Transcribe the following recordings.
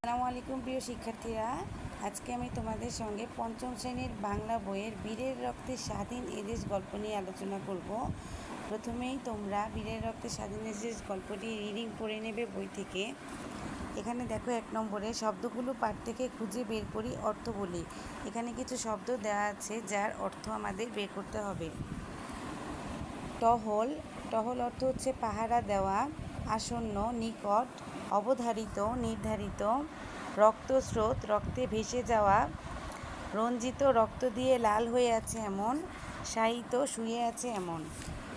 আসসালামু আলাইকুম প্রিয় শিক্ষার্থীরা, আজকে আমি তোমাদের সঙ্গে পঞ্চম শ্রেণীর বাংলা বইয়ের বীরের রক্তে স্বাধীন এদেশ গল্প নিয়ে আলোচনা করব। প্রথমেই তোমরা বীরের রক্তে স্বাধীন এদেশ গল্পটি রিডিং পড়ে নেবে বই থেকে। এখানে দেখো 1 নম্বরে শব্দগুলো পাঠ থেকে খুঁজে বের করি, অর্থ বলি। এখানে কিছু শব্দ দেওয়া আছে যার অর্থ আমাদের বের করতে হবে। টহল, টহল অর্থ হচ্ছে পাহারা দেওয়া, আসন্ন, নিকট, অবধারিত, নির্ধারিত। রক্তস্রোত, রক্তে ভেসে যাওয়া। রঞ্জিত, রক্ত দিয়ে লাল হয়ে আছে এমন। শায়িত, শুয়ে আছে এমন।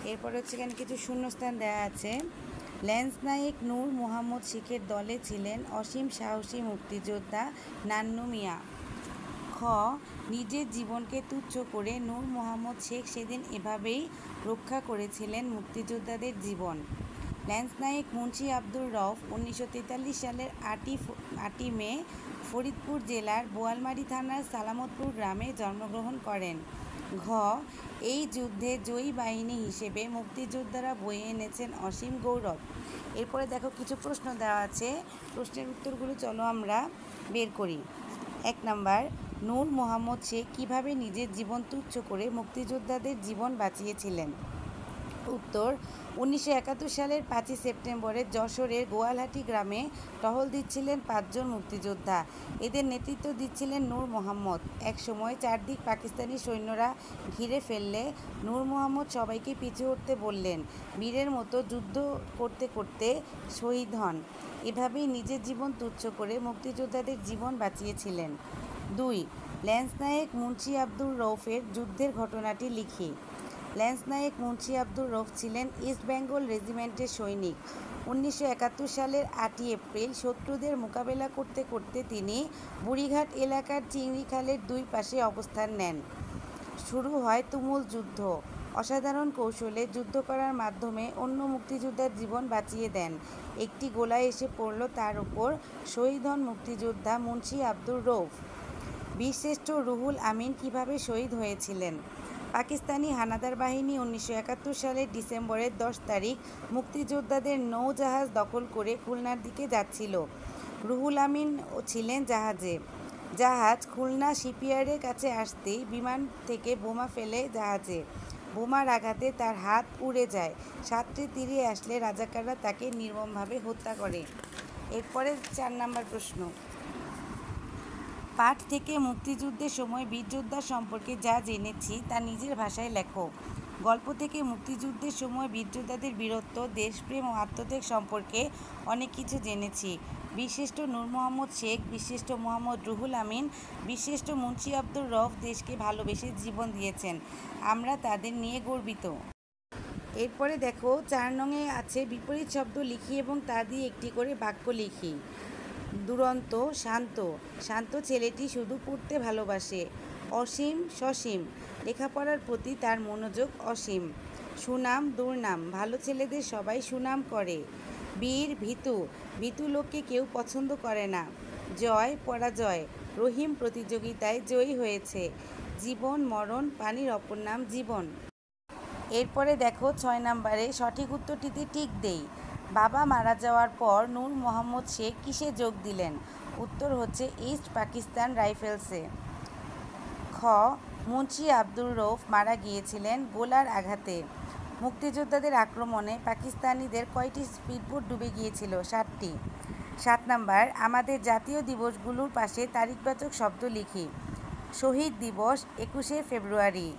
এরপর হচ্ছে এখানে কিছু শূন্যস্থান দেওয়া আছে। ল্যান্সনায়েক নূর মোহাম্মদ শেখের দলে ছিলেন অসীম সাহসী মুক্তিযোদ্ধা নান্নু মিয়া। খ, নিজের জীবনকে তুচ্ছ করে নূর মোহাম্মদ শেখ সেদিন এভাবেই রক্ষা করেছিলেন মুক্তিযোদ্ধাদের জীবন। ল্যান্সনায়েক মুন্সি আব্দুর রউফ 1943 সালের 8ই মে ফরিদপুর জেলার বোয়ালমারী থানার সালামতপুর গ্রামে জন্মগ্রহণ করেন। ঘ, এই যুদ্ধে জয়ী বাহিনী হিসেবে মুক্তিযোদ্ধারা বয়ে এনেছেন অসীম গৌরব। এরপরে দেখো কিছু প্রশ্ন দেওয়া আছে, প্রশ্নের উত্তরগুলো চলো আমরা বের করি। 1 নাম্বার, নূর মোহাম্মদ শেখ কীভাবে নিজের জীবন তুচ্ছ করে মুক্তিযোদ্ধাদের জীবন বাঁচিয়েছিলেন? উত্তর, 1971 সালের 5ই সেপ্টেম্বরে যশোরের গোয়ালহাটি গ্রামে টহল দিচ্ছিলেন 5 জন মুক্তিযোদ্ধা। এদের নেতৃত্ব দিচ্ছিলেন নূর মোহাম্মদ। এক সময় চারদিক পাকিস্তানি সৈন্যরা ঘিরে ফেললে নূর মোহাম্মদ সবাইকে পিছু হটতে বললেন। বীরের মতো যুদ্ধ করতে করতে শহীদ হন। এভাবেই নিজের জীবন তুচ্ছ করে মুক্তিযোদ্ধাদের জীবন বাঁচিয়েছিলেন। 2, ল্যান্সনায়েক মুন্সি আব্দুর রউফের যুদ্ধের ঘটনাটি লিখি। ল্যান্সনায়েক মুন্সি আব্দুর রউফ ছিলেন ইস্ট বেঙ্গল রেজিমেন্টের সৈনিক। 1971 সালের 8ই এপ্রিল শত্রুদের মোকাবেলা করতে করতে তিনি বুড়িঘাট এলাকার চিংড়ি খালের 2 পাশে অবস্থান নেন। শুরু হয় তুমুল যুদ্ধ। অসাধারণ কৌশলে যুদ্ধ করার মাধ্যমে অন্য মুক্তিযোদ্ধার জীবন বাঁচিয়ে দেন। একটি গোলা এসে পড়ল তার উপর। শহীদ হন মুক্তিযোদ্ধা মুন্সি আব্দুর রউফ। বীরশ্রেষ্ঠ রুহুল আমিন কিভাবে শহীদ হয়েছিলেন? পাকিস্তানি হানাদার বাহিনী 1971 সালের ডিসেম্বরের 10 তারিখ মুক্তিযোদ্ধাদের নৌজাহাজ দখল করে খুলনার দিকে যাচ্ছিল। রুহুল আমিন ছিলেন জাহাজে। জাহাজ খুলনা শিপইয়ার্ডের কাছে আসতেই বিমান থেকে বোমা ফেলে জাহাজে। বোমার আঘাতে তার হাত উড়ে যায়। সাঁতরে তীরে আসলে রাজাকাররা তাকে নির্মমভাবে হত্যা করে। এরপরে 4 নম্বর প্রশ্ন, পাঠ থেকে মুক্তিযুদ্ধের সময় বীরযোদ্ধা সম্পর্কে যা জেনেছি তা নিজের ভাষায় লেখো। গল্প থেকে মুক্তিযুদ্ধের সময় বীরযোদ্ধাদের বীরত্ব, দেশপ্রেম ও আত্মত্যাগ সম্পর্কে অনেক কিছু জেনেছি। বীরশ্রেষ্ঠ নূর মোহাম্মদ শেখ, বীরশ্রেষ্ঠ মোহাম্মদ রুহুল আমিন, বীরশ্রেষ্ঠ মুন্সি আব্দুর রউফ দেশকে ভালোবেসে জীবন দিয়েছেন। আমরা তাদের নিয়ে গর্বিত। এরপরে দেখো 4 নংয়ে আছে বিপরীত শব্দ লিখি এবং তা দিয়ে একটি করে বাক্য লিখি। দুরন্ত, শান্ত, শান্ত ছেলেটি শুধু পড়তে ভালোবাসে। অসীম, সসীম, লেখাপড়ার প্রতি তার মনোযোগ অসীম। সুনাম, দুর্নাম, ভালো ছেলেদের সবাই সুনাম করে। বীর, ভীতু, ভীতু লোককে কেউ পছন্দ করে না। জয়, পরাজয়, রহিম প্রতিযোগিতায় জয়ী হয়েছে। জীবন, মরণ, পানির অপর নাম জীবন। এরপরে দেখো 6 নম্বরে সঠিক উত্তরটিতে টিক দেই। বাবা মারা যাওয়ার পর নূর মোহাম্মদ শেখ কিসে যোগ দিলেন? উত্তর হচ্ছে ইস্ট পাকিস্তান রাইফেলসে। খ, মুন্সি আব্দুর রউফ মারা গিয়েছিলেন গোলার আঘাতে। মুক্তিযোদ্ধাদের আক্রমণে পাকিস্তানিদের কয়টি স্পিডবোট ডুবে গিয়েছিল? 7টি। 7 নম্বর, আমাদের জাতীয় দিবসগুলোর পাশে তারিখবাচক শব্দ লিখি। শহীদ দিবস 21শে ফেব্রুয়ারি,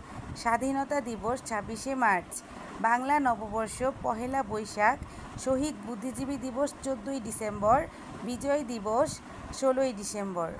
স্বাধীনতা দিবস 26শে মার্চ, বাংলা নববর্ষ 1লা বৈশাখ, শহীদ বুদ্ধিজীবী দিবস 14ই ডিসেম্বর, বিজয় দিবস 16ই ডিসেম্বর।